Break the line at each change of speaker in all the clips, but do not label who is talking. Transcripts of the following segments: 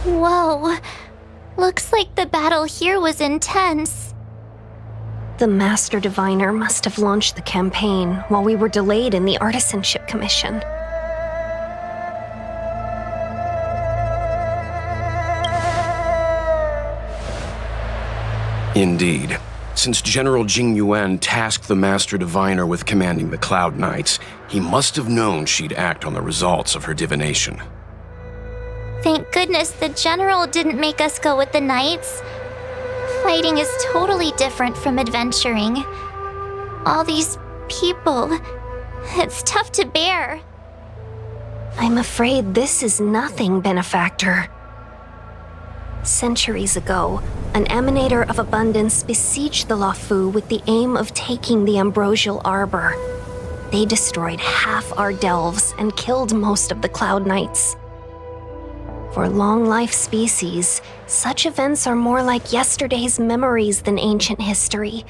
Whoa. Looks like the battle here was intense.
The Master Diviner must have launched the campaign while we were delayed in the Artisanship Commission.
Indeed. Since General Tingyun tasked the Master Diviner with commanding the Cloud Knights, he must have known she'd act on the results of her divination.
Thank goodness the General didn't make us go with the Knights. Fighting is totally different from adventuring. All these people, it's tough to bear.
I'm afraid this is nothing, Benefactor. Centuries ago, an Emanator of Abundance besieged the Luofu with the aim of taking the Ambrosial Arbor. They destroyed half our delves and killed most of the Cloud Knights. For long-life species, such events are more like yesterday's memories than ancient history.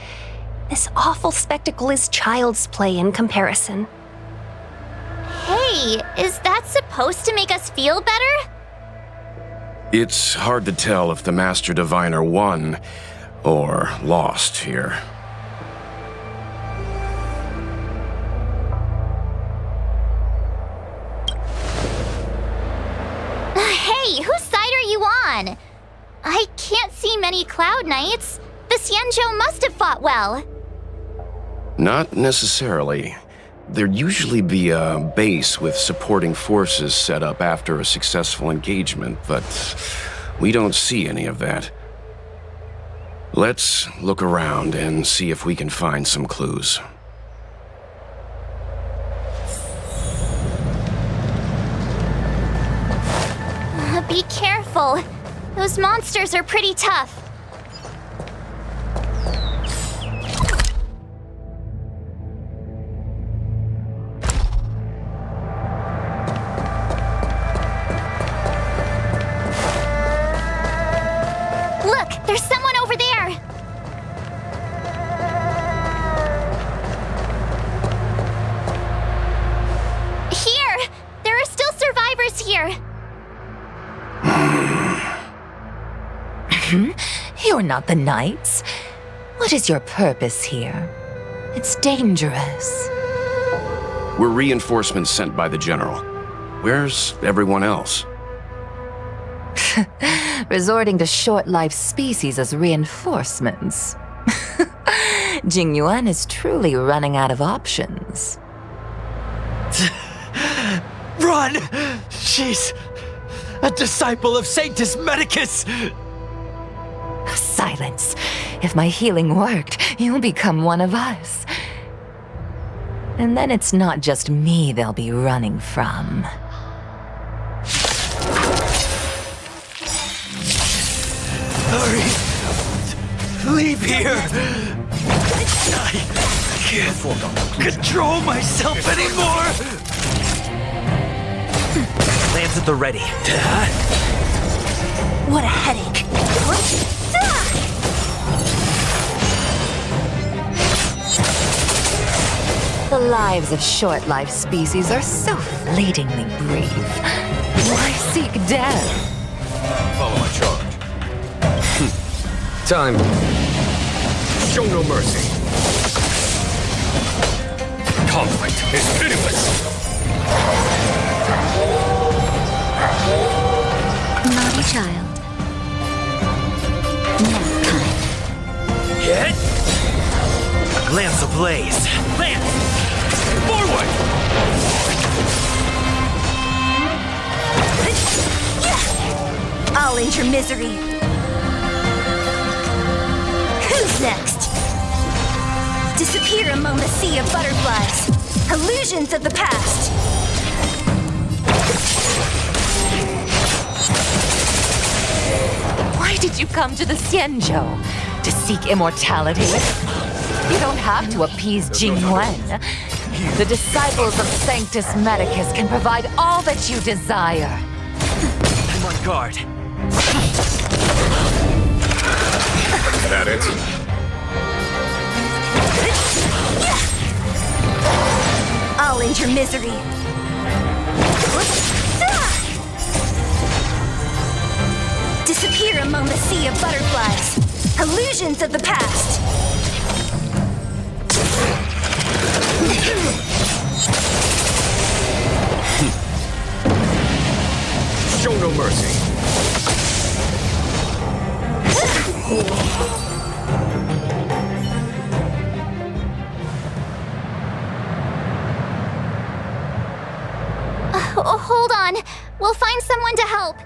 This awful spectacle is child's play in comparison.
Hey, is that supposed to make us feel better?
It's hard to tell if the Master Diviner won or lost here.
Hey, whose side are you on? I can't see many Cloud Knights. The Xianzhou must have fought well.
Not necessarily. There'd usually be a base with supporting forces set up after a successful engagement, but we don't see any of that. Let's look around and see if we can find some clues.
Be careful. Those monsters are pretty tough. Look, there's someone over there. Here! There are still survivors here.
You're not the Knights. What is your purpose here? It's dangerous.
We're reinforcements sent by the General. Where's everyone else?
Resorting to short-life species as reinforcements. Tingyun is truly running out of options.
Run! She's a disciple of Sanctus Medicus!
Silence. If my healing worked, you'll become one of us. And then it's not just me they'll be running from.
Hurry! Leave here! I can't control myself anymore! Lance at the ready.
What a headache. The lives of short-life species are so fleetingly brief. Why seek death?
Follow my charge. Time. Show no mercy. Conflict is pitiless.
Naughty child. Nap time.
Hit! Lance ablaze. Lance!
Forward!
I'll end your misery. Who's next? Disappear among the sea of butterflies. Illusions of the past.
Why did you come to the Xianzhou? To seek immortality? You don't have to appease Jingyun. The disciples of Sanctus Medicus can provide all that you desire.
I'm on guard.
That it?
I'll end your misery. Disappear among the sea of butterflies. Illusions of the past.
Show no mercy.
Hold on. We'll find someone to help.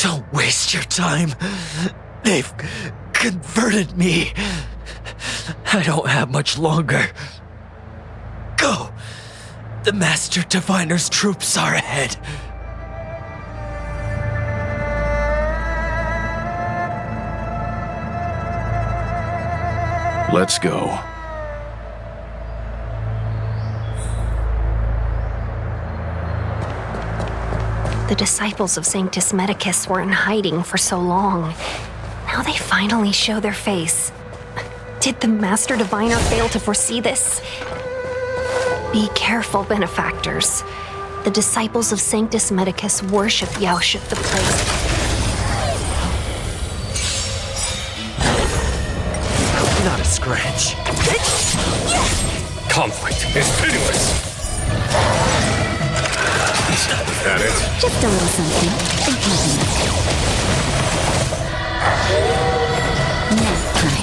Don't waste your time. They've converted me. I don't have much longer. Go. The Master Diviner's troops are ahead.
Let's go.
The disciples of Sanctus Medicus were in hiding for so long. Now they finally show their face. Did the Master Diviner fail to foresee this? Be careful, benefactors. The disciples of Sanctus Medicus worship Yaoshut the Place.
Not a scratch.
Conflict is pitiless. That it?
Just a little something.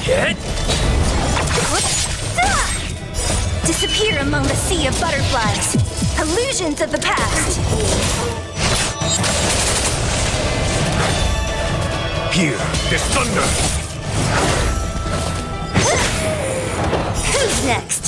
Hit!
Disappear among the sea of butterflies. Illusions of the past.
Here, this thunder.
Who's next?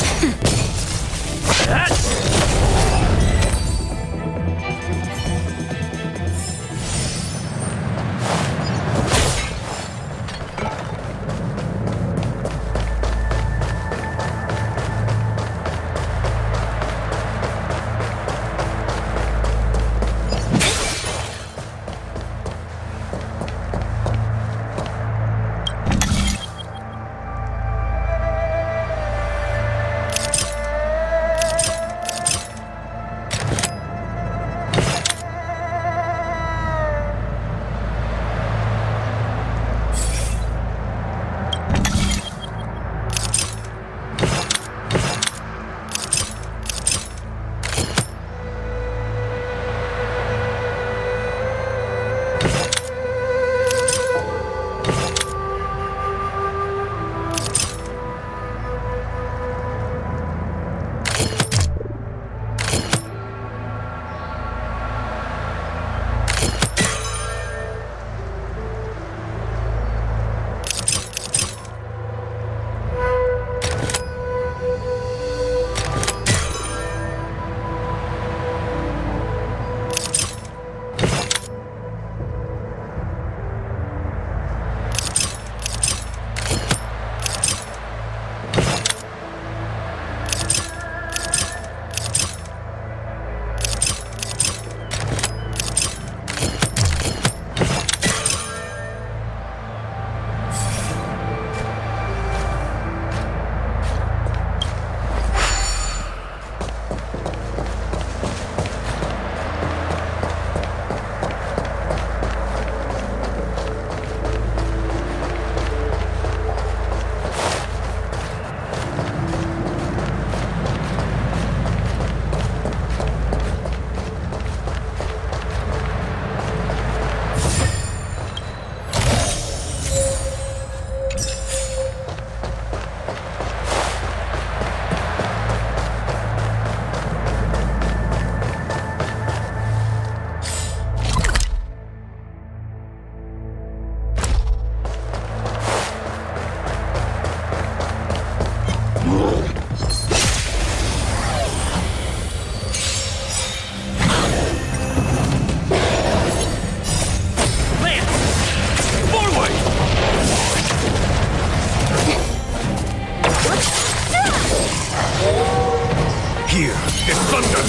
Here is thunder!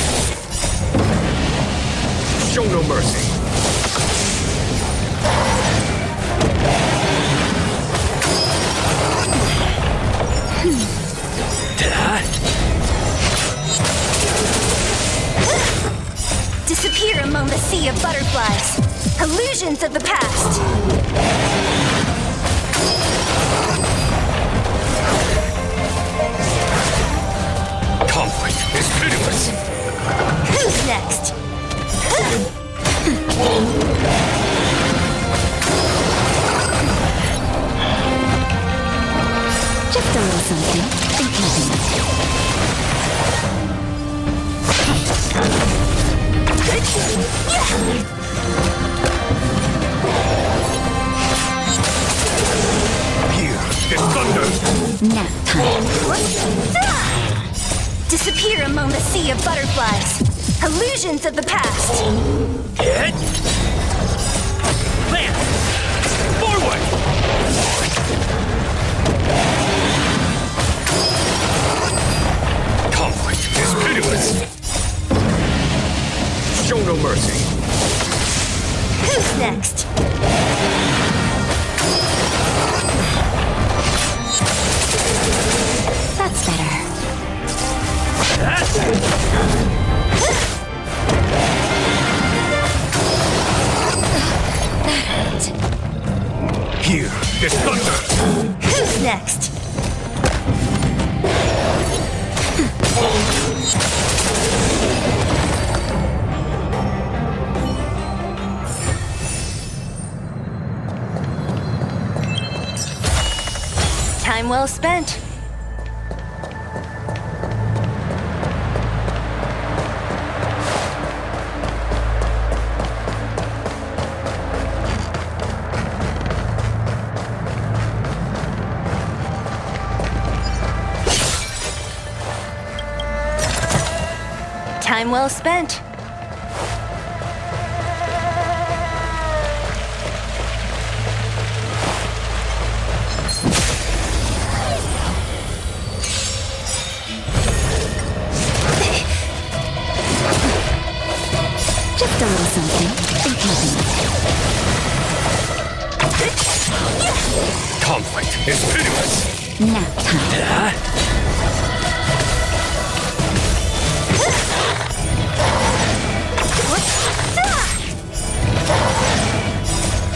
Show no mercy.
Disappear among the sea of butterflies. Illusions of the past.
Conflict is pitiless.
Who's next?
Just a little something. Think nothing of it.
Here is thunder!
Nap time.
Disappear among the sea of butterflies. Illusions of the past.
Hit! Land! Forward! Conflict is pitiless. Show no mercy.
Who's next?
That's better.
Here is thunder!
Who's next? Time well spent. Time well spent.
Just a little something. Think nothing of it.
Conflict is pitiless.
Nap time.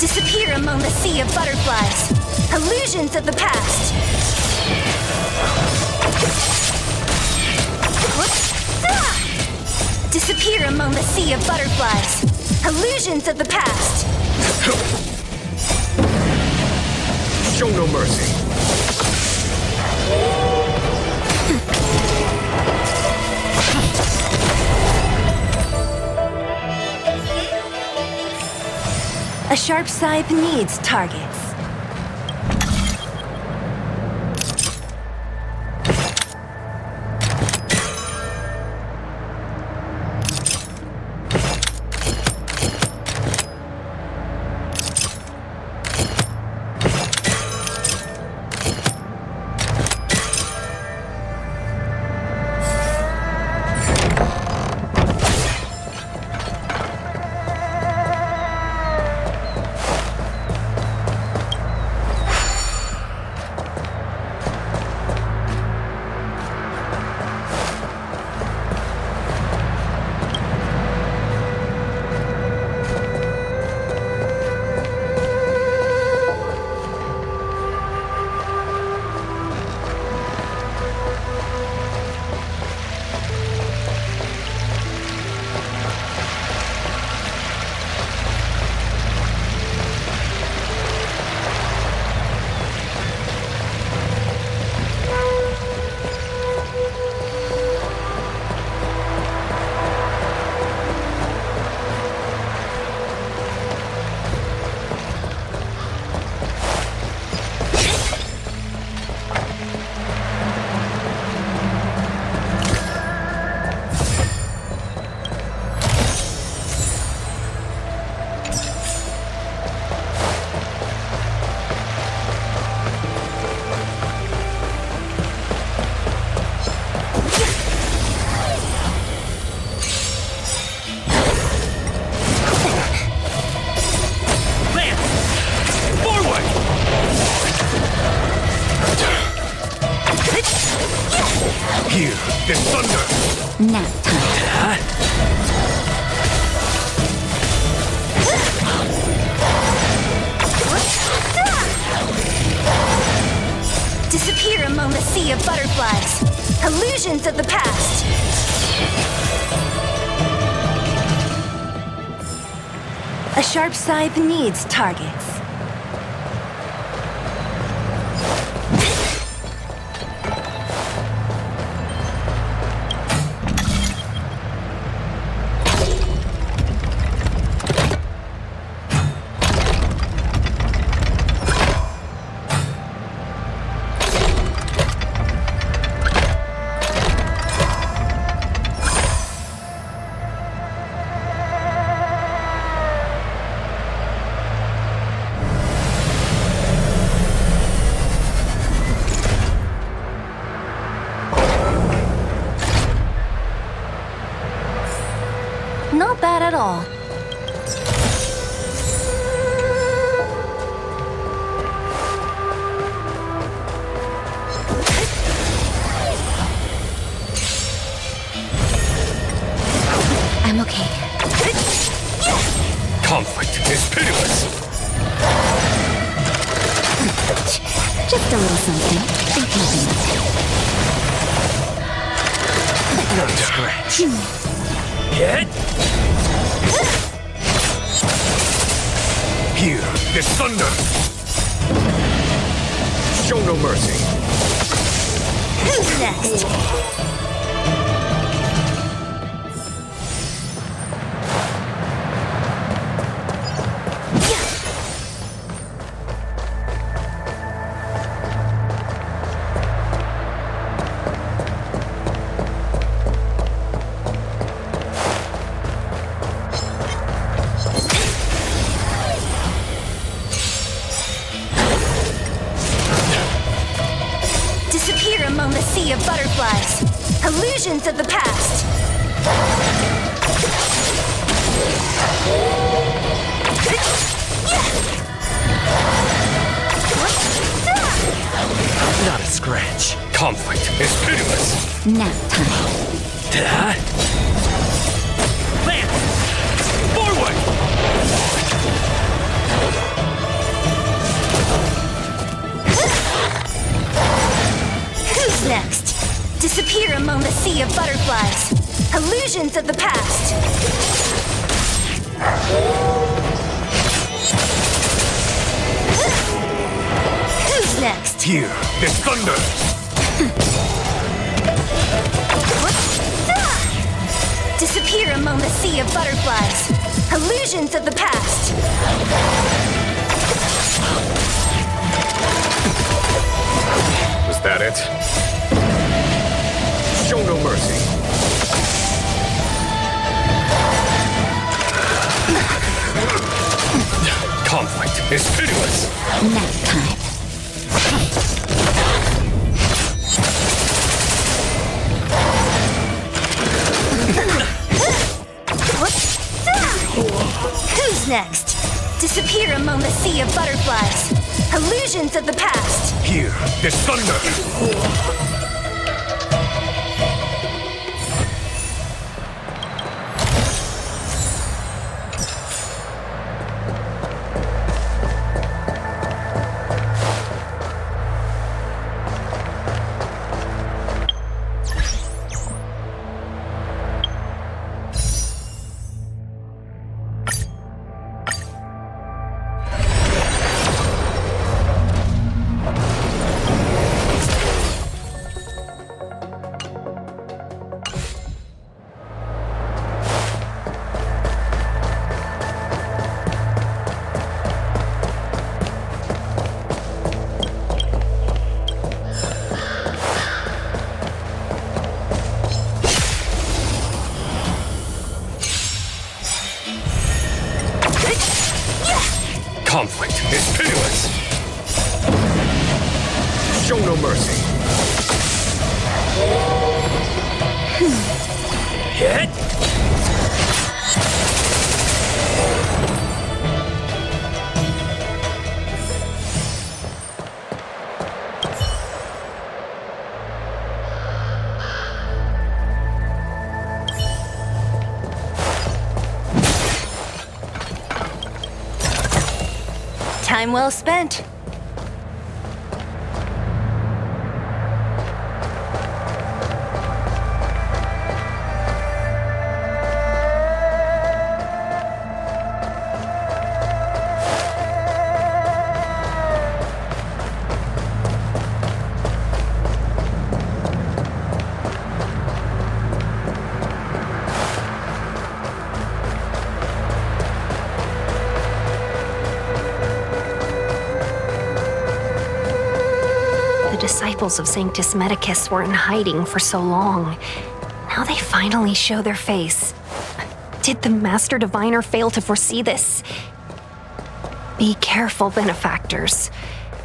Disappear among the sea of butterflies. Illusions of the past. Disappear among the sea of butterflies. Illusions of the past.
Show no mercy.
A sharp scythe needs targets.
this thunder!
Nap time.
Disappear among the sea of butterflies. Illusions of the past. A sharp scythe needs targets. Not bad at all.
I'm okay.
Conflict is pitiless!
Just a little something. Think nothing of
Not a scratch. Hit! Here, this thunder! Show no mercy.
Who's next? Disappear among the sea of butterflies. Illusions of the past.
Not a scratch. Conflict is pitiless!
nap time.
Lance! Forward!
Who's next? Disappear among the sea of butterflies. Illusions of the past. Who's next?
Here, this thunder!
Disappear among the sea of butterflies. Illusions of the past.
Was that it? Show no mercy. Conflict is pitiless!
Nap time.
Who's next? Disappear among the sea of butterflies. Illusions of the past.
Here, this thunder! Conflict is pitiless! Show no mercy. Hit!
Time well spent.
The disciples of Sanctus Medicus were in hiding for so long. Now they finally show their face. Did the Master Diviner fail to foresee this? Be careful, benefactors.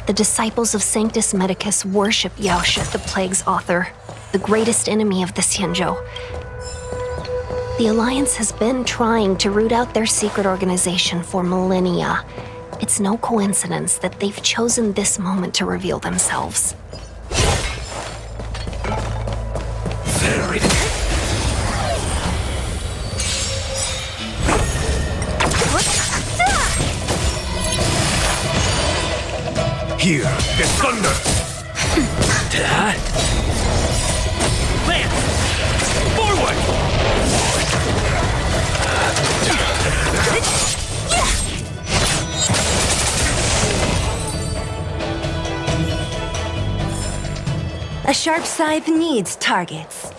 The disciples of Sanctus Medicus worship Yaosha, the Plague's author, the greatest enemy of the Xianzhou. The Alliance has been trying to root out their secret organization for millennia. It's no coincidence that they've chosen this moment to reveal themselves.
Very. Here, the thunder! Lance! Forward!
A sharp scythe needs targets.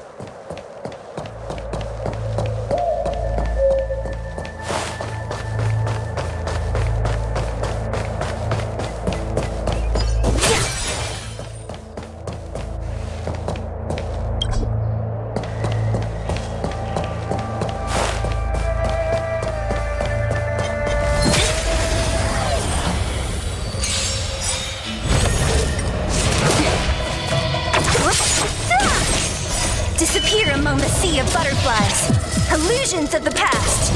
Disappear among the sea of butterflies. Illusions of the past.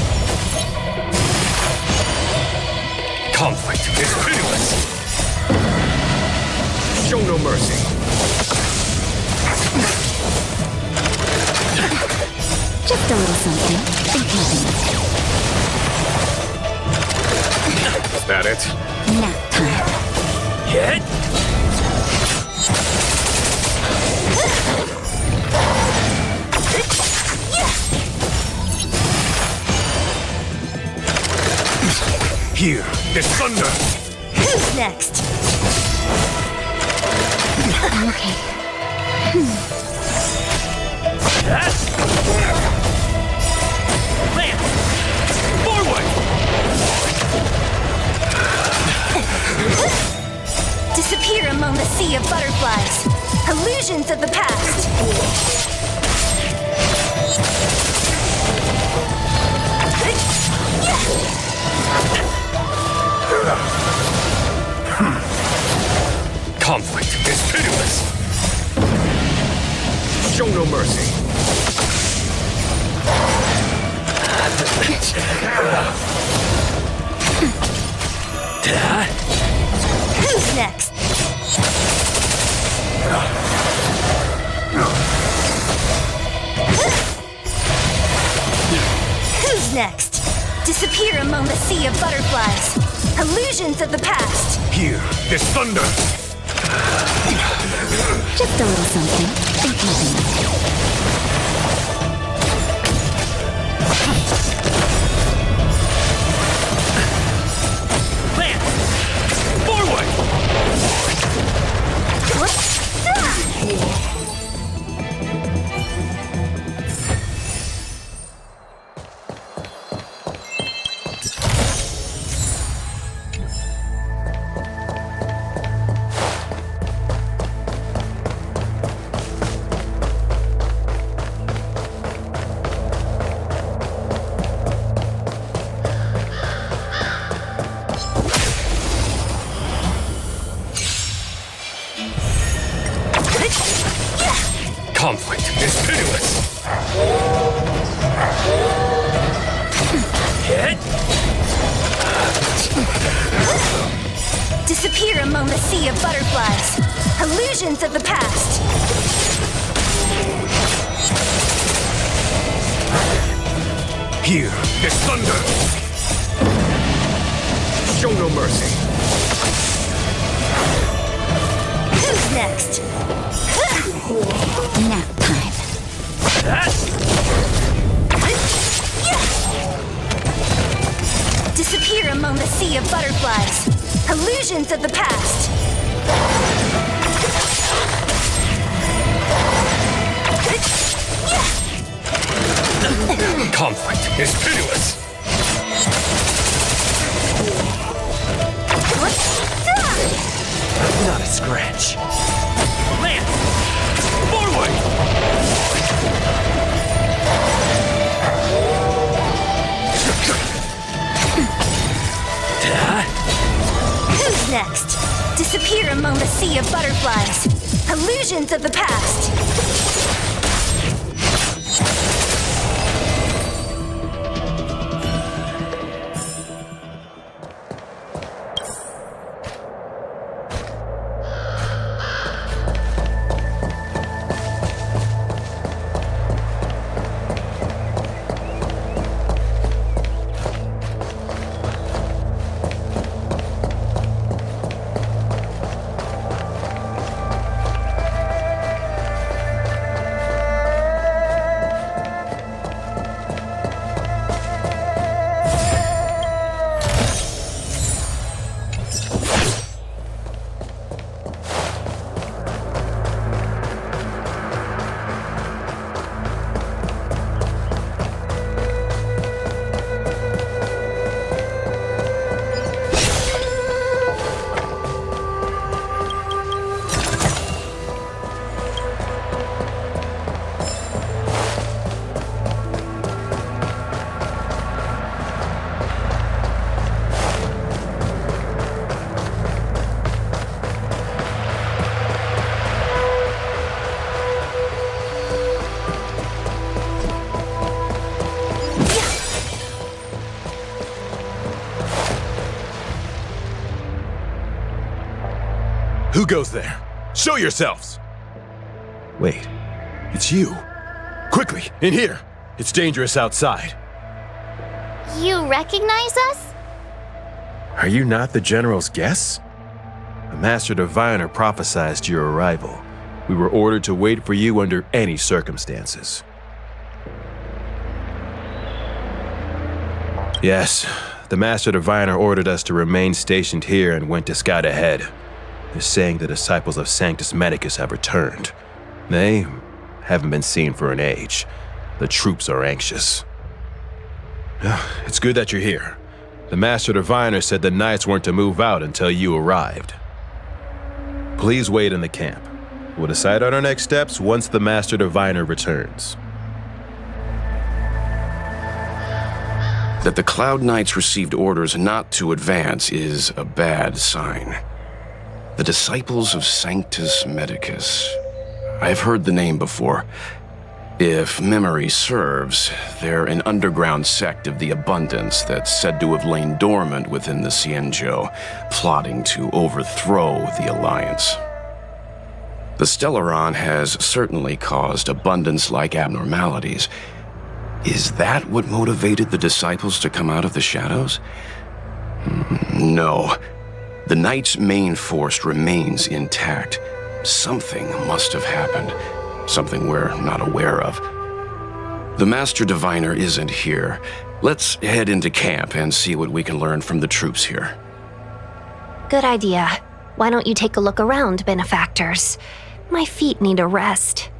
Conflict is pitiless! Show no mercy.
Just a little something. Think nothing.
Is that it?
Nap time.
Hit! Here, the thunder!
Who's next?
I'm okay.
Lance! Forward!
Disappear among the sea of butterflies. Illusions of the past.
Conflict is pitiless! Show no mercy.
Who's next? Who's next? Disappear among the sea of butterflies. Illusions of the past.
Here, the thunder!
Just a little something. Think nothing.
Lance! Forward! Conflict is pitiless! Hit!
Disappear among the sea of butterflies. Illusions of the past.
Here, the thunder! Show no mercy.
next?
Nap time.
Disappear among the sea of butterflies. Illusions of the past.
Conflict is pitiless.
Not a scratch. Lance! Forward!
Who's next? Disappear among the sea of butterflies. Illusions of the past.
Who goes there? Show yourselves! Wait, it's you. Quickly, in here. It's dangerous outside.
You recognize us?
Are you not the General's guests? The Master Diviner prophesied your arrival. We were ordered to wait for you under any circumstances. Yes, the Master Diviner ordered us to remain stationed here and went to scout ahead. They're saying the disciples of Sanctus Medicus have returned. They haven't been seen for an age. The troops are anxious. It's good that you're here. The Master Diviner said the Knights weren't to move out until you arrived. Please wait in the camp. We'll decide on our next steps once the Master Diviner returns.
That the Cloud Knights received orders not to advance is a bad sign. The disciples of Sanctus Medicus. I've heard the name before. If memory serves, they're an underground sect of the Abundance that's said to have lain dormant within the Xianzhou, plotting to overthrow the Alliance. The Stellaron has certainly caused Abundance-like abnormalities. Is that what motivated the disciples to come out of the shadows? No. The Knight's main force remains intact. Something must have happened. Something we're not aware of. The Master Diviner isn't here. Let's head into camp and see what we can learn from the troops here.
Good idea. Why don't you take a look around, benefactors? My feet need a rest.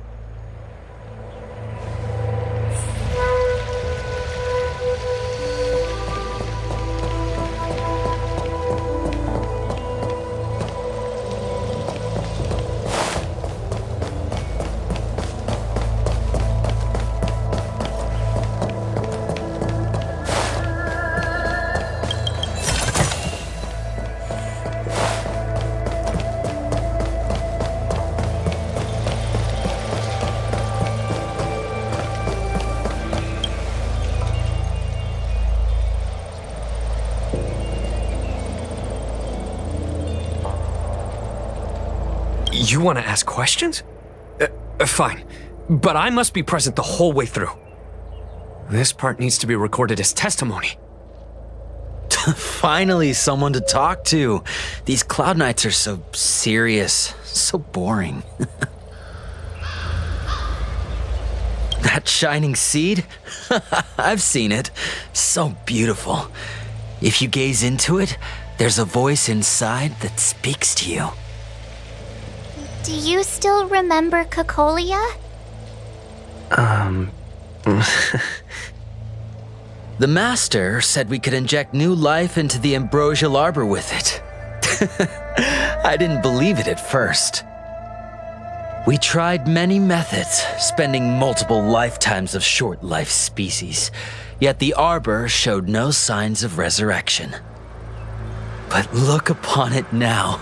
You want to ask questions? Fine. But I must be present the whole way through. This part needs to be recorded as testimony.
Finally, someone to talk to. These Cloud Knights are so serious, So boring. That shining seed? I've seen it. So beautiful. If you gaze into it, there's a voice inside that speaks to you.
Do you still remember Cocolia?
The Master said we could inject new life into the ambrosial arbor with it. I didn't believe it at first. We tried many methods, spending multiple lifetimes of short-life species, yet the arbor showed no signs of resurrection. But look upon it now.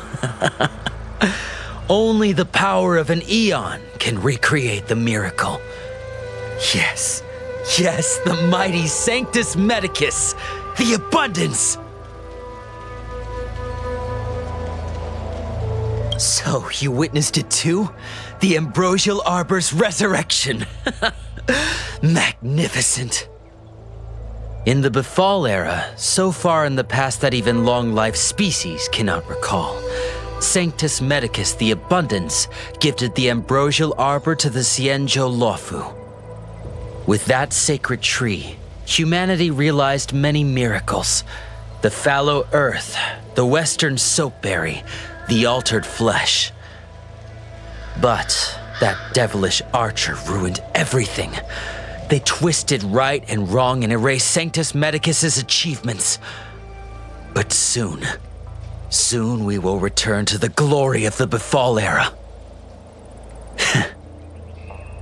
Only the power of an eon can recreate the miracle. Yes, the mighty Sanctus Medicus, the abundance! So, you witnessed it too? The ambrosial arbor's resurrection. Magnificent. In the Befall era, so far in the past that even long-life species cannot recall, Sanctus Medicus the Abundance gifted the ambrosial arbor to the Xianzhou Luofu. With that sacred tree, humanity realized many miracles. The fallow earth, the western soapberry, the altered flesh. But that devilish archer ruined everything. They twisted right and wrong and erased Sanctus Medicus's achievements. But soon we will return to the glory of the Befall era.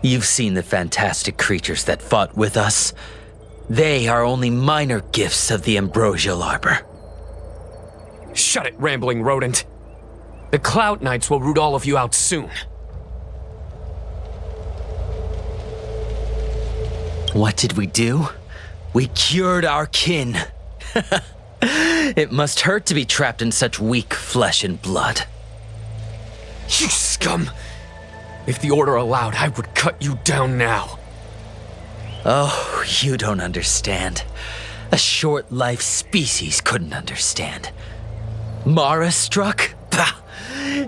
You've seen the fantastic creatures that fought with us. They are only minor gifts of the ambrosial arbor.
Shut it, rambling rodent. The Cloud Knights will root all of you out soon.
What did we do? We cured our kin. It must hurt to be trapped in such weak flesh and blood.
You scum! If the Order allowed, I would cut you down now.
Oh, you don't understand. A short-life species couldn't understand. Mara struck? Bah!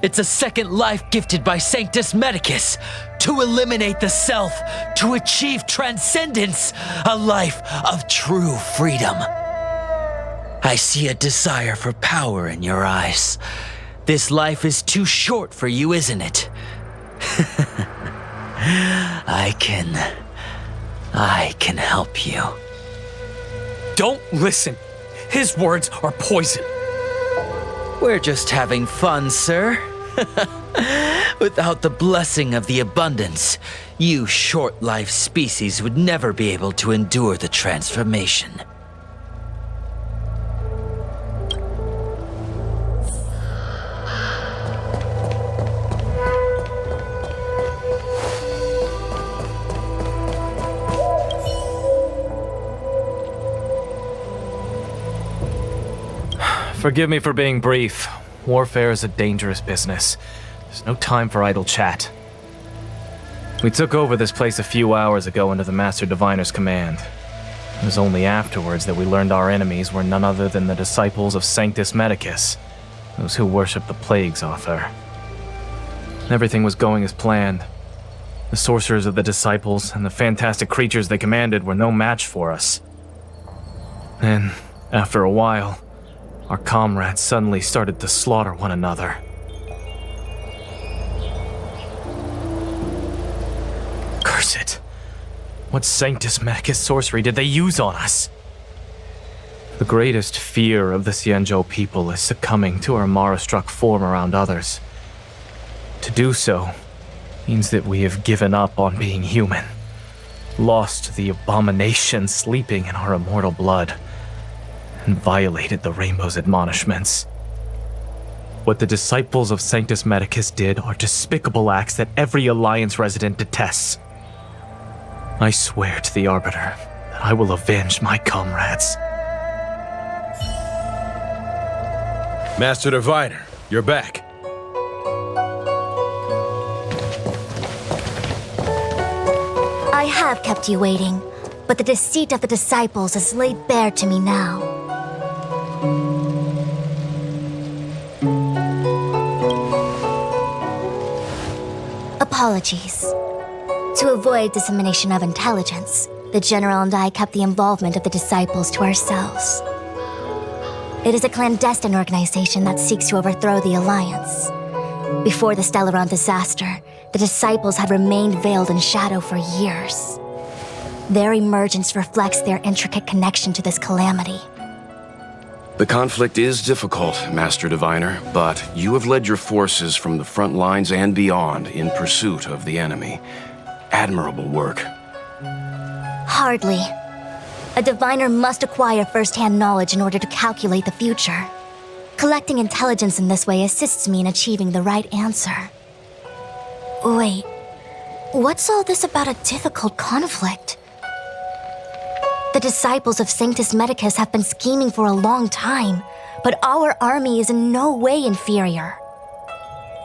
It's a second life gifted by Sanctus Medicus to eliminate the self, to achieve transcendence, a life of true freedom. I see a desire for power in your eyes. This life is too short for you, isn't it? I can help you.
Don't listen. His words are poison.
We're just having fun, sir. Without the blessing of the abundance, you short-life species would never be able to endure the transformation.
Forgive me for being brief. Warfare is a dangerous business. There's no time for idle chat. We took over this place a few hours ago under the Master Diviner's command. It was only afterwards that we learned our enemies were none other than the disciples of Sanctus Medicus, those who worship the plague's author. Everything was going as planned. The sorcerers of the disciples and the fantastic creatures they commanded were no match for us. Then, after a while, our comrades suddenly started to slaughter one another. Curse it! What Sanctus Medicus sorcery did they use on us? The greatest fear of the Xianzhou people is succumbing to our Mara-struck form around others. To do so means that we have given up on being human, lost the abomination sleeping in our immortal blood, and violated the Rainbow's admonishments. What the disciples of Sanctus Medicus did are despicable acts that every Alliance resident detests. I swear to the Arbiter that I will avenge my comrades.
Master Diviner, you're back.
I have kept you waiting, but the deceit of the disciples is laid bare to me now.
Apologies. To avoid dissemination of intelligence, the General and I kept the involvement of the disciples to ourselves. It is a clandestine organization that seeks to overthrow the Alliance. Before the Stellaron disaster, the disciples had remained veiled in shadow for years. Their emergence reflects their intricate connection to this calamity.
The conflict is difficult, Master Diviner, but you have led your forces from the front lines and beyond in pursuit of the enemy. Admirable work.
Hardly. A diviner must acquire first-hand knowledge in order to calculate the future. Collecting intelligence in this way assists me in achieving the right answer. Wait, what's all this about a difficult conflict? The disciples of Sanctus Medicus have been scheming for a long time, but our army is in no way inferior.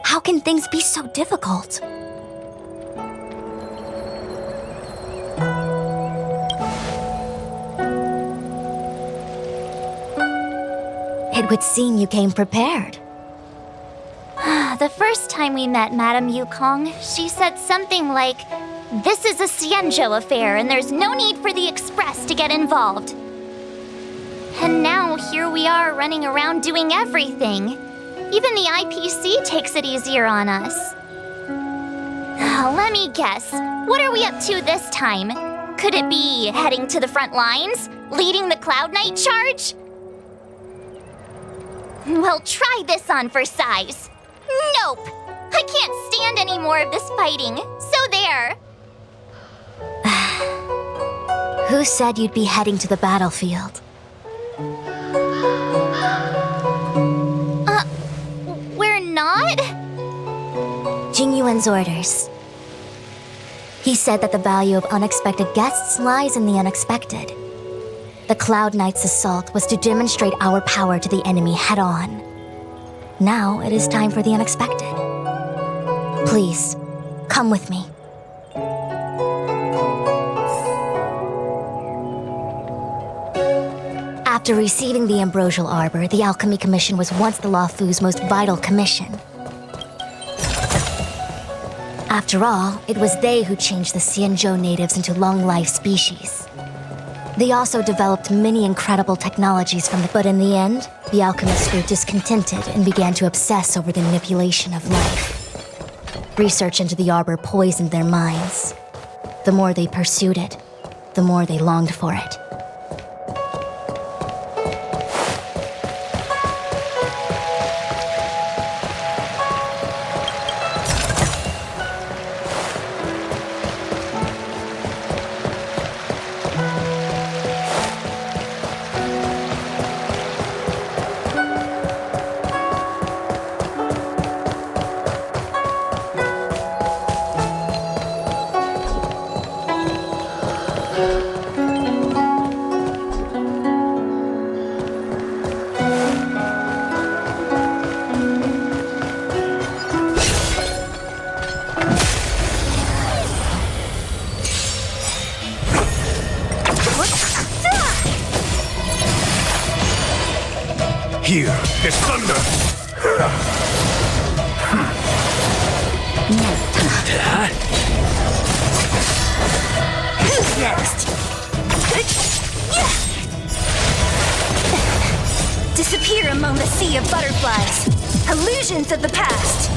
How can things be so difficult? It would seem you came prepared.
The first time we met Madame Yukong, she said something like, "This is a Xianzhou affair and there's no need for the Express to get involved." And now here we are running around doing everything. Even the IPC takes it easier on us. Let me guess, what are we up to this time? Could it be heading to the front lines? Leading the Cloud Knight charge? Well, try this on for size. Nope! I can't stand any more of this fighting, so there!
Who said you'd be heading to the battlefield?
We're not?
Tingyun's orders. He said that the value of unexpected guests lies in the unexpected. The Cloud Knight's assault was to demonstrate our power to the enemy head-on. Now it is time for the unexpected. Please, come with me. After receiving the Ambrosial Arbor, the Alchemy Commission was once the Luofu's most vital commission. After all, it was they who changed the Xianzhou natives into long-life species. They also developed many incredible technologies but in the end, the alchemists grew discontented and began to obsess over the manipulation of life. Research into the arbor poisoned their minds. The more they pursued it, the more they longed for it.
Here is thunder!
Who's next? Disappear among the sea of butterflies. Illusions of the past.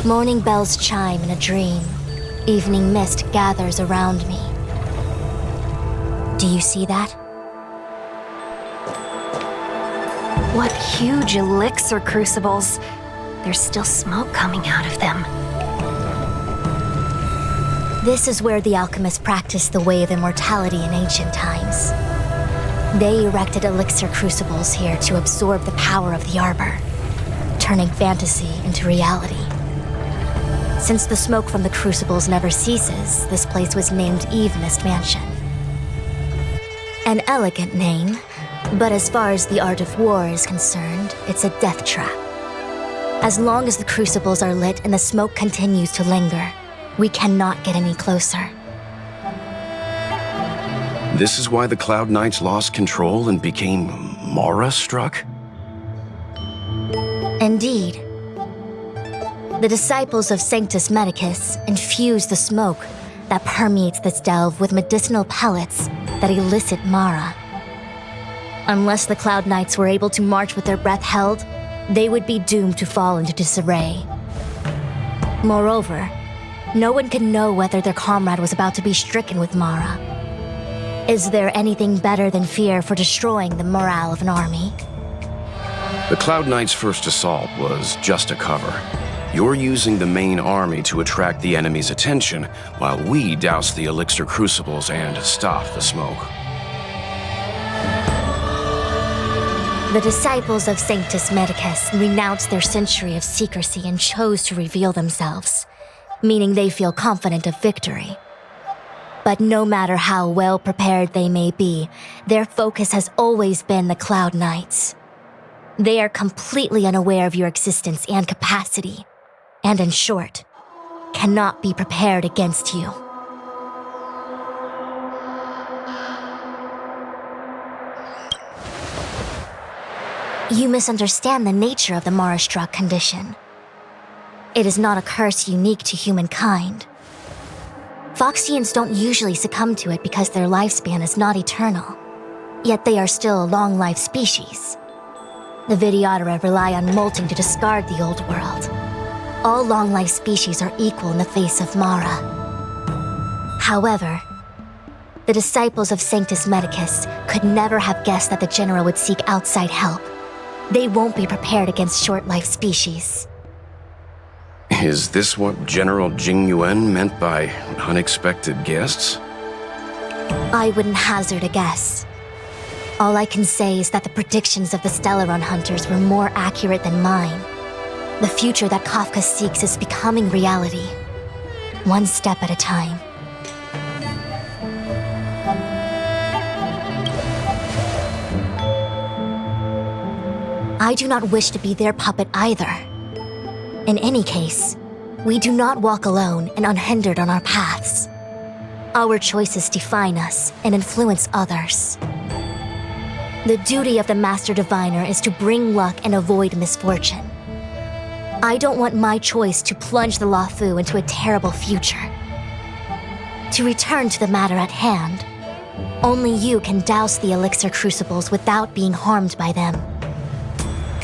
Morning bells chime in a dream. Evening mist gathers around me. Do you see that?
What huge elixir crucibles. There's still smoke coming out of them.
This is where the alchemists practiced the way of immortality in ancient times. They erected elixir crucibles here to absorb the power of the arbor. turning fantasy into reality. Since the smoke from the crucibles never ceases, this place was named Evenest Mansion. An elegant name, but as far as the art of war is concerned, it's a death trap. As long as the crucibles are lit and the smoke continues to linger, we cannot get any closer.
This is why the Cloud Knights lost control and became Mara-struck?
Indeed. The disciples of Sanctus Medicus infuse the smoke that permeates this delve with medicinal pellets that elicit Mara. Unless the Cloud Knights were able to march with their breath held, they would be doomed to fall into disarray. Moreover, no one could know whether their comrade was about to be stricken with Mara. Is there anything better than fear for destroying the morale of an army?
The Cloud Knights' first assault was just a cover. You're using the main army to attract the enemy's attention, while we douse the elixir crucibles and stop the smoke.
The disciples of Sanctus Medicus renounced their century of secrecy and chose to reveal themselves, meaning they feel confident of victory. But no matter how well prepared they may be, their focus has always been the Cloud Knights. They are completely unaware of your existence and capacity, and in short, cannot be prepared against you. You misunderstand the nature of the Mara-struck condition. It is not a curse unique to humankind. Foxians don't usually succumb to it because their lifespan is not eternal, yet they are still a long-lived species. The Vidyadhara rely on molting to discard the old world. All long-lived species are equal in the face of Mara. However, the disciples of Sanctus Medicus could never have guessed that the General would seek outside help. They won't be prepared against short-lived species.
Is this what General Tingyun meant by unexpected guests?
I wouldn't hazard a guess. All I can say is that the predictions of the Stellaron hunters were more accurate than mine. The future that Kafka seeks is becoming reality, one step at a time. I do not wish to be their puppet either. In any case, we do not walk alone and unhindered on our paths. Our choices define us and influence others. The duty of the Master Diviner is to bring luck and avoid misfortune. I don't want my choice to plunge the Luofu into a terrible future. To return to the matter at hand, only you can douse the elixir crucibles without being harmed by them.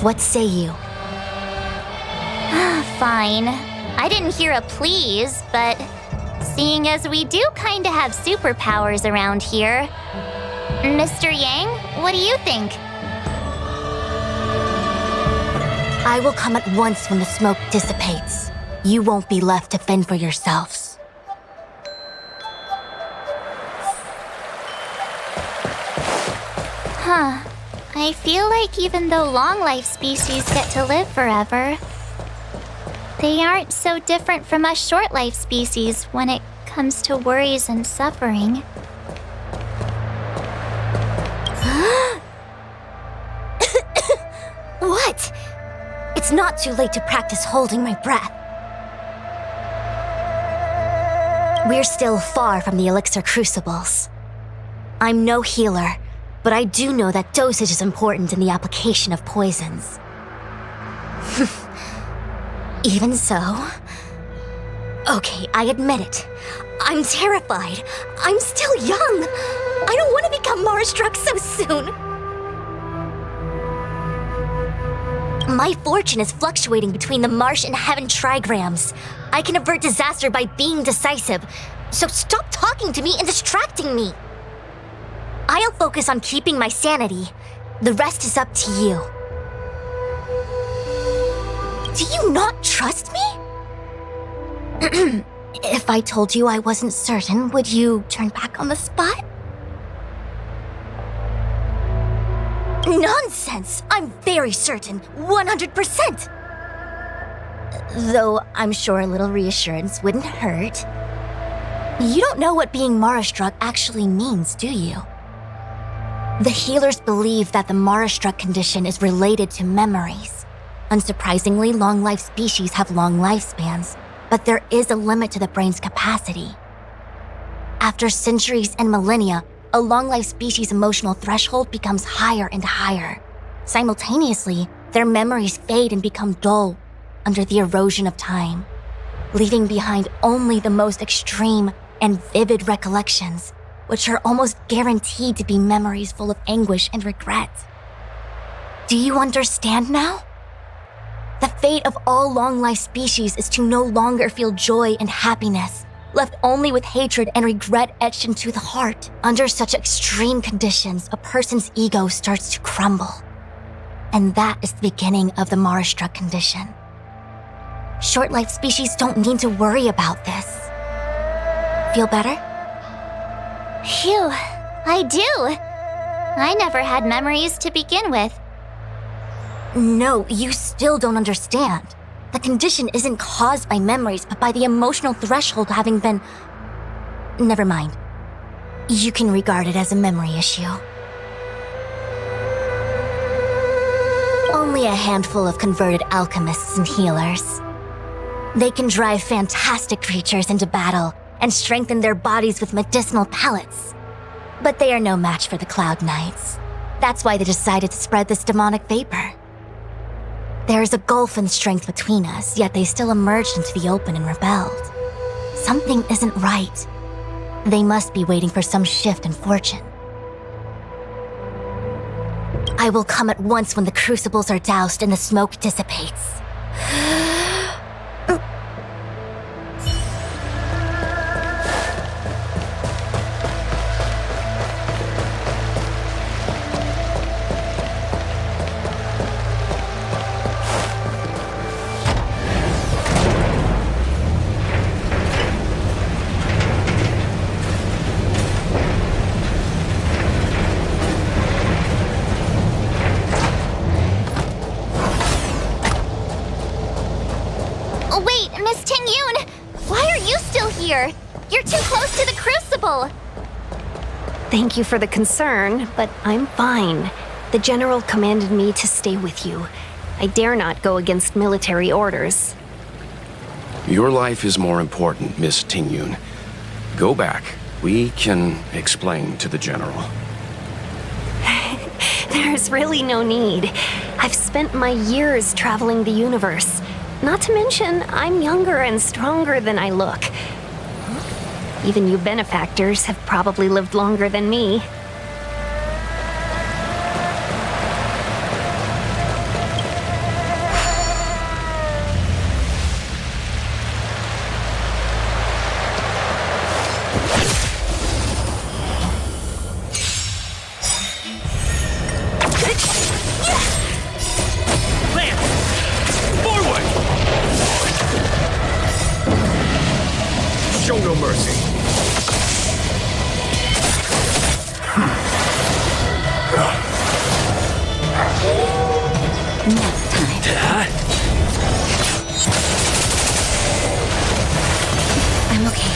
What say you?
Fine. I didn't hear a please, but seeing as we do kinda have superpowers around here, Mr. Yang, what do you think?
I will come at once when the smoke dissipates. You won't be left to fend for yourselves.
Huh. I feel like even though long-life species get to live forever, they aren't so different from us short-life species when it comes to worries and suffering.
What? It's not too late to practice holding my breath. We're still far from the elixir crucibles. I'm no healer, but I do know that dosage is important in the application of poisons. Even so... Okay, I admit it. I'm terrified. I'm still young. I don't want to become Mara-struck so soon. My fortune is fluctuating between the marsh and heaven trigrams. I can avert disaster by being decisive, so stop talking to me and distracting me. I'll focus on keeping my sanity. The rest is up to you. Do you not trust me? If I told you I wasn't certain, would you turn back on the spot? Nonsense! I'm very certain, 100%! Though I'm sure a little reassurance wouldn't hurt. You don't know what being Mara-struck actually means, do you? The healers believe that the Mara-struck condition is related to memories. Unsurprisingly, long-life species have long lifespans, but there is a limit to the brain's capacity. After centuries and millennia, a long-life species' emotional threshold becomes higher and higher. Simultaneously, their memories fade and become dull under the erosion of time, leaving behind only the most extreme and vivid recollections, which are almost guaranteed to be memories full of anguish and regret. Do you understand now? The fate of all long-life species is to no longer feel joy and happiness, left only with hatred and regret etched into the heart. Under such extreme conditions, a person's ego starts to crumble. And that is the beginning of the Mara-struck condition. Short-life species don't need to worry about this. Feel better?
Phew, I do. I never had memories to begin with.
No, you still don't understand. The condition isn't caused by memories, but by the emotional threshold having been... Never mind. You can regard it as a memory issue. Only a handful of converted alchemists and healers. They can drive fantastic creatures into battle and strengthen their bodies with medicinal pellets. But they are no match for the Cloud Knights. That's why they decided to spread this demonic vapor. There is a gulf in strength between us, yet they still emerged into the open and rebelled. Something isn't right. They must be waiting for some shift in fortune. I will come at once when the crucibles are doused and the smoke dissipates.
Wait, Miss Tingyun! Why are you still here? You're too close to the crucible!
Thank you for the concern, but I'm fine. The general commanded me to stay with you. I dare not go against military orders.
Your life is more important, Miss Tingyun. Go back. We can explain to the General.
There's really no need. I've spent my years traveling the universe. Not to mention, I'm younger and stronger than I look. Even you benefactors have probably lived longer than me.
Show no mercy.
Next time. I'm okay.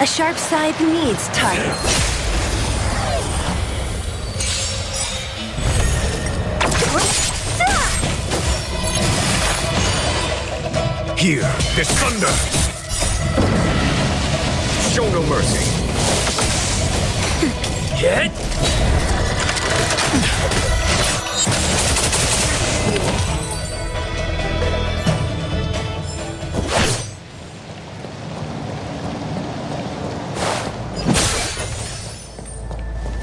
A sharp scythe needs target.
Here is thunder. Show no mercy.
Hit!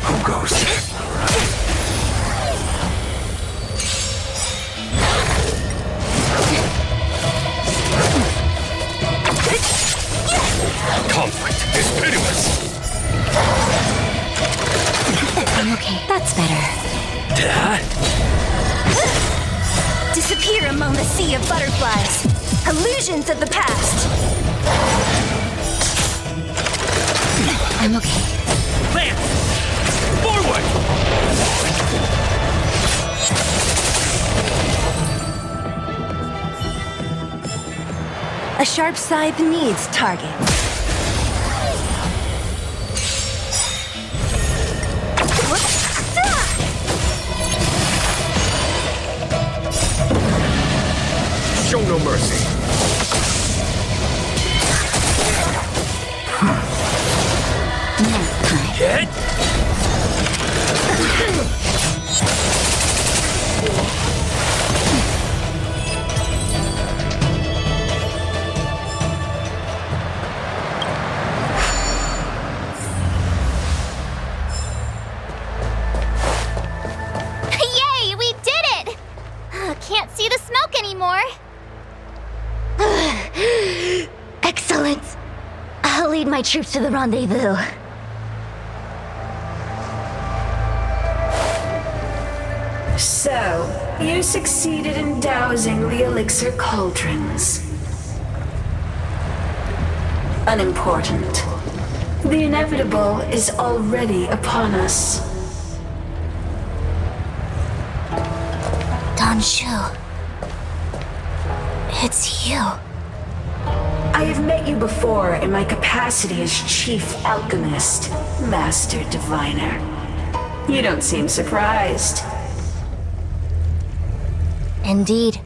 Who goes? Conflict is pitiless.
I'm okay. That's better.
Disappear among the sea of butterflies. Illusions of the past.
I'm okay.
Lance! Forward!
A sharp scythe needs targets.
Show no mercy.
Next time.
Hit!
Yay, we did it! Can't see the smoke anymore.
Excellent. I'll lead my troops to the rendezvous.
So, you succeeded in dousing the elixir cauldrons. Unimportant. The inevitable is already upon us.
Danshu. It's you.
I have met you before in my capacity as Chief Alchemist, Master Diviner. You don't seem surprised.
Indeed.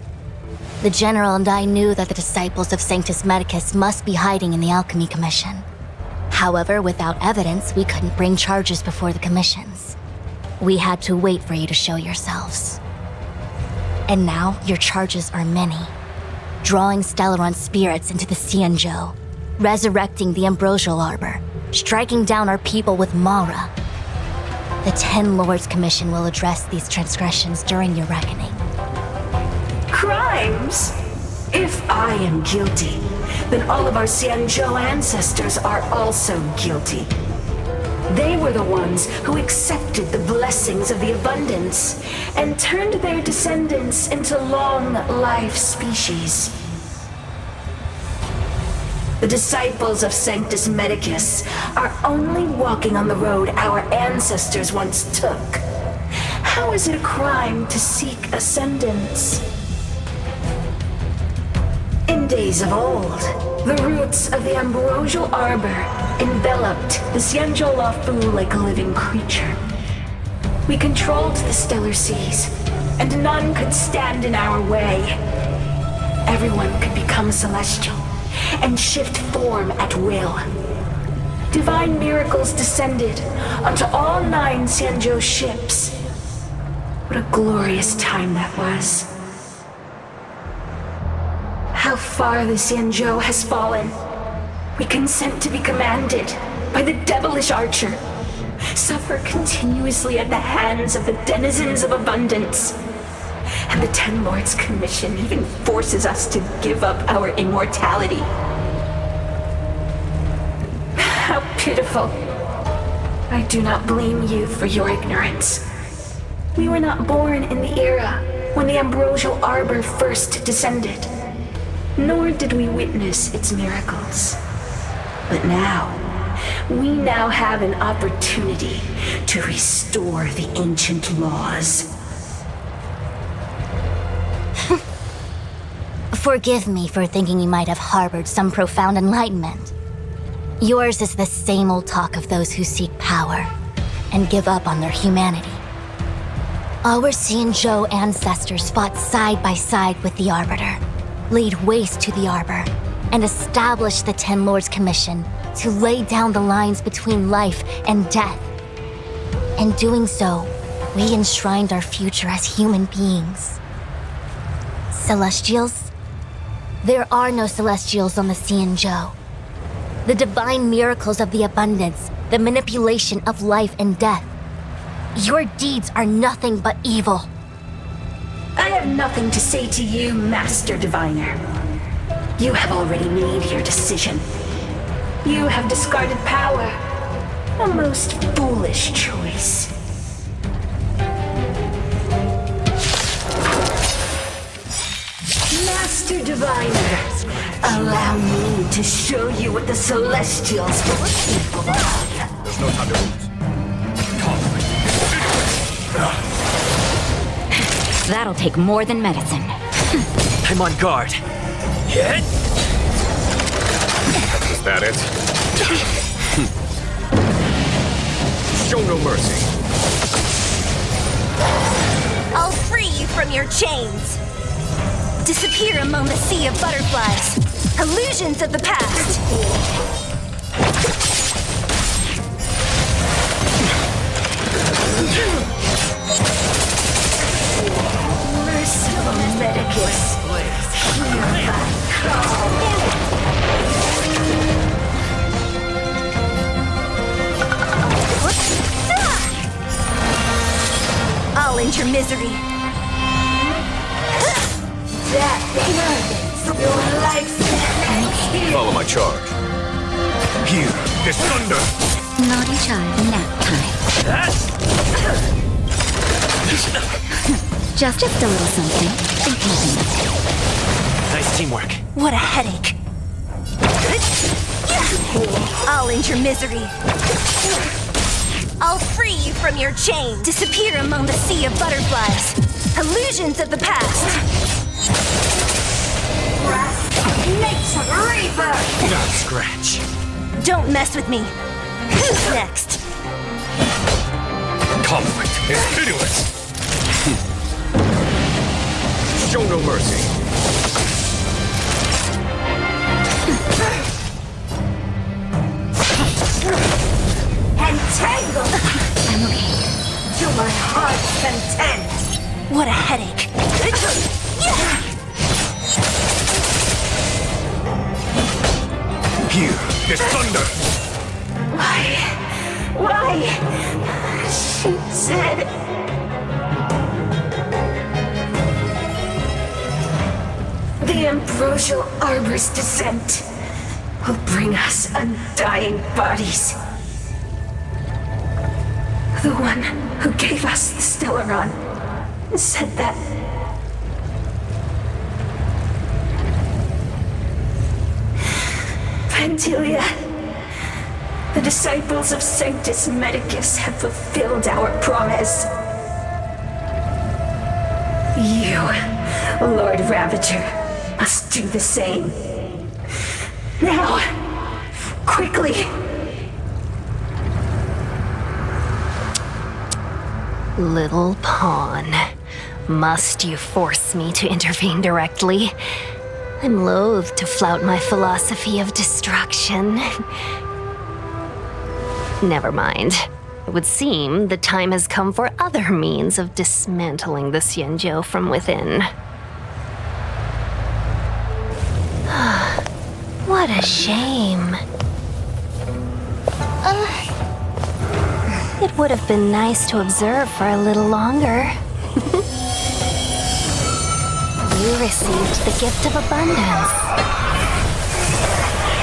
The General and I knew that the disciples of Sanctus Medicus must be hiding in the Alchemy Commission. However, without evidence, we couldn't bring charges before the commissions. We had to wait for you to show yourselves. And now, your charges are many. Drawing Stellaron spirits into the Xianzhou, resurrecting the Ambrosial Arbor, striking down our people with Mara. The Ten Lords Commission will address these transgressions during your reckoning.
Crimes? If I am guilty, then all of our Xianzhou ancestors are also guilty. They were the ones who accepted the blessings of the abundance and turned their descendants into long-life species. The disciples of Sanctus Medicus are only walking on the road our ancestors once took. How is it a crime to seek ascendance? In days of old, the roots of the Ambrosial Arbor enveloped the Xianzhou Luofu like a living creature. We controlled the stellar seas, and none could stand in our way. Everyone could become celestial and shift form at will. Divine miracles descended onto all 9 Xianzhou ships. What a glorious time that was. How far the Xianzhou has fallen. We consent to be commanded by the devilish archer. Suffer continuously at the hands of the denizens of abundance. And the Ten Lords Commission even forces us to give up our immortality. How pitiful. I do not blame you for your ignorance. We were not born in the era when the Ambrosial Arbor first descended. Nor did we witness its miracles. But we now have an opportunity to restore the ancient laws.
Forgive me for thinking you might have harbored some profound enlightenment. Yours is the same old talk of those who seek power and give up on their humanity. Our Xianzhou ancestors fought side by side with the Arbiter, laid waste to the Arbor, and established the Ten Lords Commission to lay down the lines between life and death. In doing so, we enshrined our future as human beings. Celestials? There are no Celestials on the Xianzhou. The divine miracles of the abundance, the manipulation of life and death. Your deeds are nothing but evil.
I have nothing to say to you, Master Diviner. You have already made your decision. You have discarded power. A most foolish choice. Master Diviner, allow me to show you what the Celestials were capable of.
There's no time to lose.
That'll take more than medicine.
I'm on guard. Hit!
Was that it? Show no mercy.
I'll free you from your chains. Disappear among the sea of butterflies. Illusions of the past. Merciful Medicus, hear my call. I'll end your misery. That ends your lifespan.
Follow my charge. Here, this thunder.
Naughty child, nap time. Just a little something. Think nothing.
Nice teamwork.
What a headache. I'll end your misery. I'll free you from your chains. Disappear among the sea of butterflies. Illusions of the past. Nature Reaper!
Not scratch.
Don't mess with me. Who's next?
Conflict is pitiless. Show no mercy.
Entangled!
I'm okay.
To my heart's content. What a headache.
Here, this thunder.
Why? She said... The ambrosial arbor's descent will bring us undying bodies. The one who gave us the Stellaron said that. Pantilia, the disciples of Sanctus Medicus have fulfilled our promise. You, Lord Ravager, must do the same. Now, quickly.
Little pawn. Must you force me to intervene directly? I'm loath to flout my philosophy of destruction. Never mind. It would seem the time has come for other means of dismantling the Xianzhou from within. What a shame. It would have been nice to observe for a little longer. You received the gift of abundance.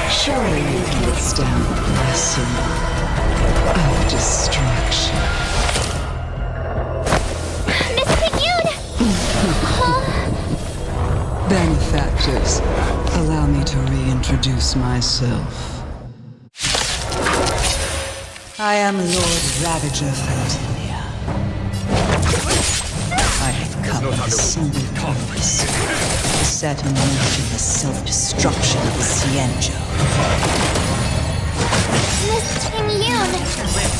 Surely you can withstand the blessing of destruction.
Miss Tingyun!
Benefactors, allow me to reintroduce myself. I am Lord Ravager Fantilia. I have come with a single purpose: to set in motion the self-destruction of the Xianzhou.
Miss Tingyun,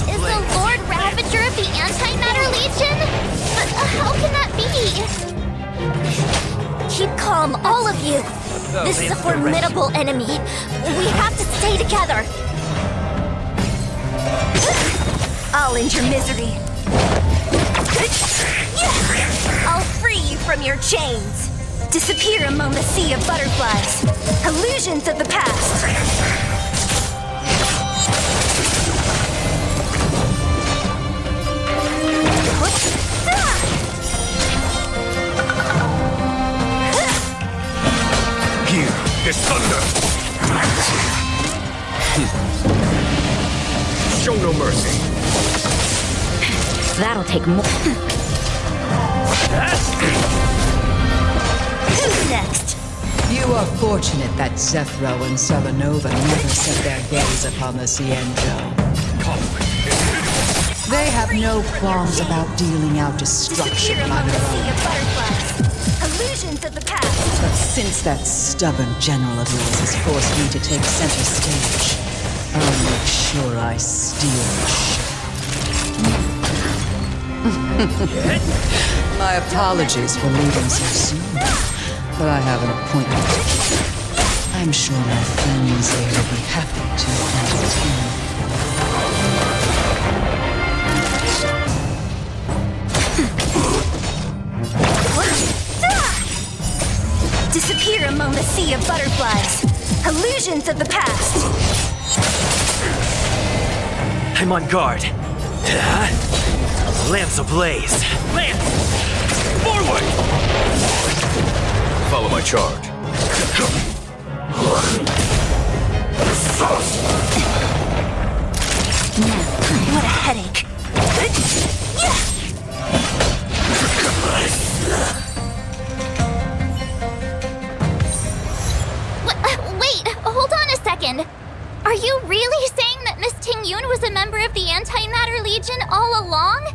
is the Lord Ravager of the Antimatter Legion? But how can that be? Keep calm, all of you. This is a formidable enemy. We have to stay together. I'll end your misery. I'll free you from your chains. Disappear among the sea of butterflies. Illusions of the past.
Here, this thunder. Show no mercy.
That'll take more.
Who's next?
You are fortunate that Zethro and Selenova never set their gaze upon the Xianzhou. They have no qualms about dealing out destruction
Disappear
on
among the
their
sea
own.
of butterflies. Illusions of the past.
But since that stubborn general of yours has forced me to take center stage, I'll make sure I steal the show. My apologies for leaving so soon, but I have an appointment to keep. I'm sure my friends there will be happy to entertain.
Disappear among the sea of butterflies. Illusions of the past.
I'm on guard. Lance ablaze. Lance! Forward!
Follow my charge.
What a headache.
Wait, hold on a second. Are you really saying that Miss Tingyun was a member of the Antimatter Legion all along?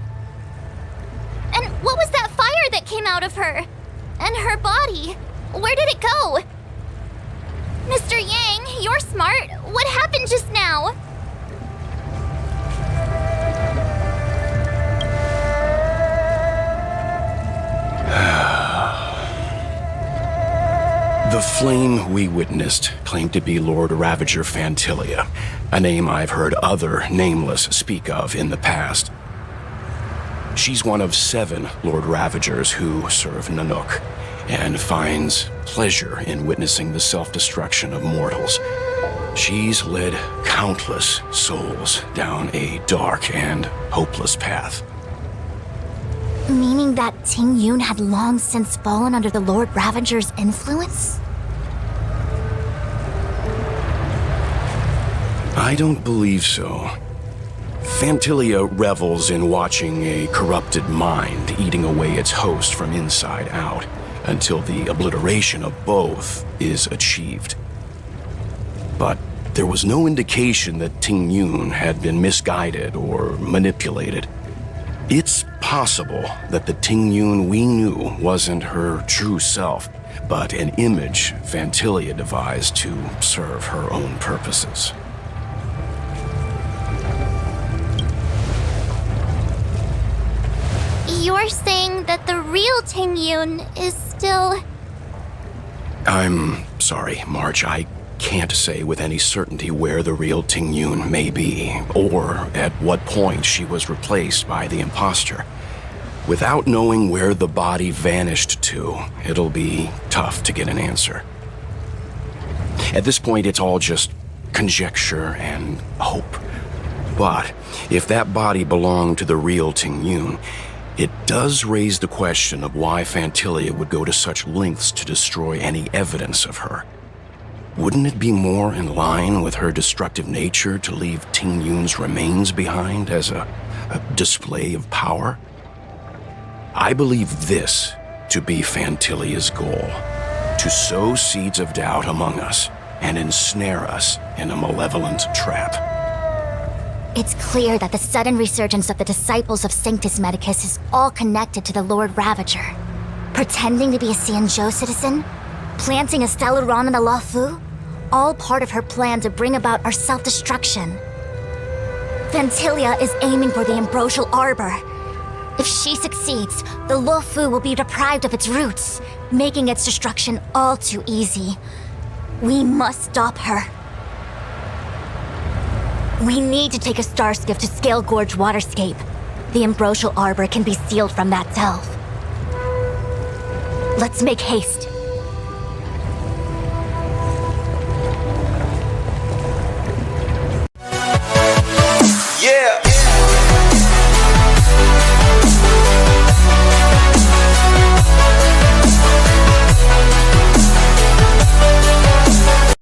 And what was that fire that came out of her? And her body? Where did it go? Mr. Yang, you're smart. What happened just now?
The flame we witnessed claimed to be Lord Ravager Fantilia, a name I've heard other Nameless speak of in the past. She's one of 7 Lord Ravagers who serve Nanook, and finds pleasure in witnessing the self-destruction of mortals. She's led countless souls down a dark and hopeless path.
Meaning that Tingyun had long since fallen under the Lord Ravager's influence?
I don't believe so. Fantilia revels in watching a corrupted mind eating away its host from inside out, until the obliteration of both is achieved. But there was no indication that Tingyun had been misguided or manipulated. It's possible that the Tingyun we knew wasn't her true self, but an image Fantilia devised to serve her own purposes.
You're saying that the real Tingyun is still...
I'm sorry, March. I can't say with any certainty where the real Tingyun may be, or at what point she was replaced by the imposter. Without knowing where the body vanished to, it'll be tough to get an answer. At this point, it's all just conjecture and hope. But if that body belonged to the real Tingyun, it does raise the question of why Fantilia would go to such lengths to destroy any evidence of her. Wouldn't it be more in line with her destructive nature to leave Tingyun's remains behind as a display of power? I believe this to be Fantilia's goal, to sow seeds of doubt among us and ensnare us in a malevolent trap.
It's clear that the sudden resurgence of the disciples of Sanctus Medicus is all connected to the Lord Ravager. Pretending to be a Xianzhou citizen, planting a Stellaron in the Luofu, all part of her plan to bring about our self-destruction. Fantilia is aiming for the Ambrosial Arbor. If she succeeds, the Luofu will be deprived of its roots, making its destruction all too easy. We must stop her. We need to take a star skiff to Scale Gorge Waterscape. The Ambrosial Arbor can be sealed from that delve. Let's make haste.